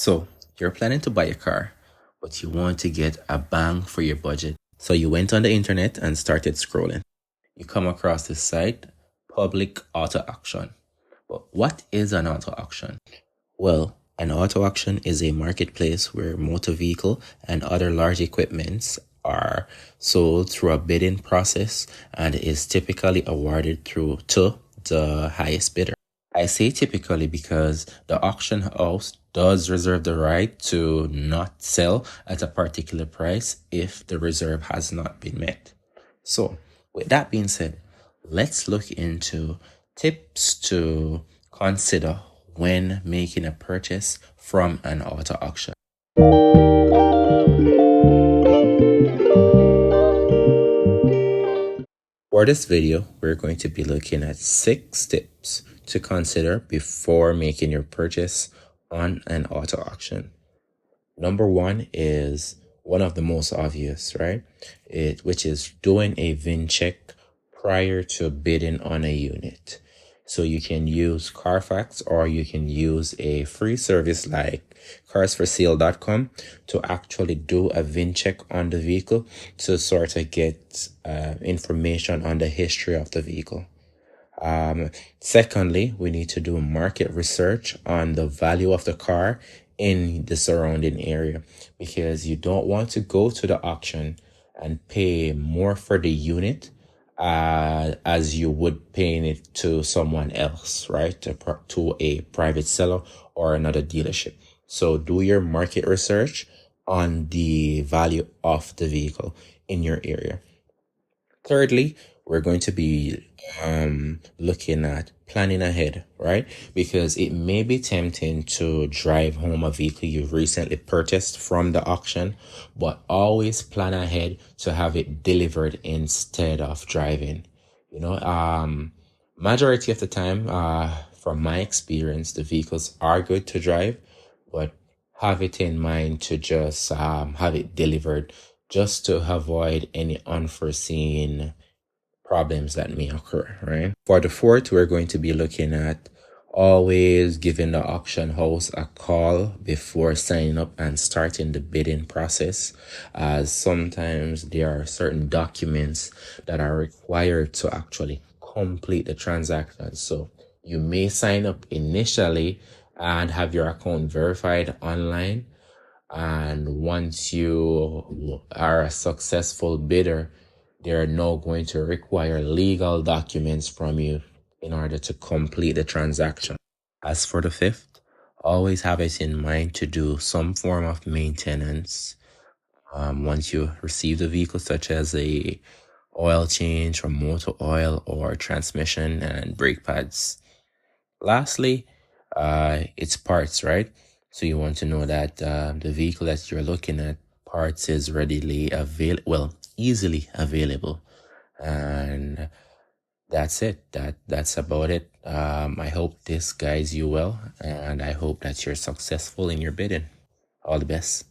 So, you're planning to buy a car, but you want to get a bang for your budget. So, you went on the internet and started scrolling. You come across this site, Public Auto Auction. But what is an auto auction? Well, an auto auction is a marketplace where motor vehicle and other large equipments are sold through a bidding process and is typically awarded through to the highest bidder. I say typically because the auction house does reserve the right to not sell at a particular price if the reserve has not been met. So, with that being said, let's look into tips to consider when making a purchase from an auto auction. For this video, we're going to be looking at 6 tips to consider before making your purchase on an auto auction. Number 1 is one of the most obvious, right? Which is doing a VIN check prior to bidding on a unit. So you can use Carfax or you can use a free service like carsforsale.com to actually do a VIN check on the vehicle to sort of get information on the history of the vehicle. Secondly, we need to do market research on the value of the car in the surrounding area because you don't want to go to the auction and pay more for the unit as you would paying it to someone else, right? To a private seller or another dealership. So do your market research on the value of the vehicle in your area. Thirdly, we're going to be looking at planning ahead, right? Because it may be tempting to drive home a vehicle you've recently purchased from the auction, but always plan ahead to have it delivered instead of driving. Majority of the time, from my experience, the vehicles are good to drive, but have it in mind to just have it delivered just to avoid any unforeseen problems that may occur, right? For the fourth, we're going to be looking at always giving the auction house a call before signing up and starting the bidding process, as sometimes there are certain documents that are required to actually complete the transaction. So you may sign up initially and have your account verified online, and once you are a successful bidder, they are now going to require legal documents from you in order to complete the transaction. As for the fifth, always have it in mind to do some form of maintenance once you receive the vehicle, such as a oil change or motor oil or transmission and brake pads. Lastly, it's parts, right? So you want to know that the vehicle that you're looking at, parts is readily available, well, easily available. And that's it. That's about it. I hope this guides you well, and I hope that you're successful in your bidding. All the best.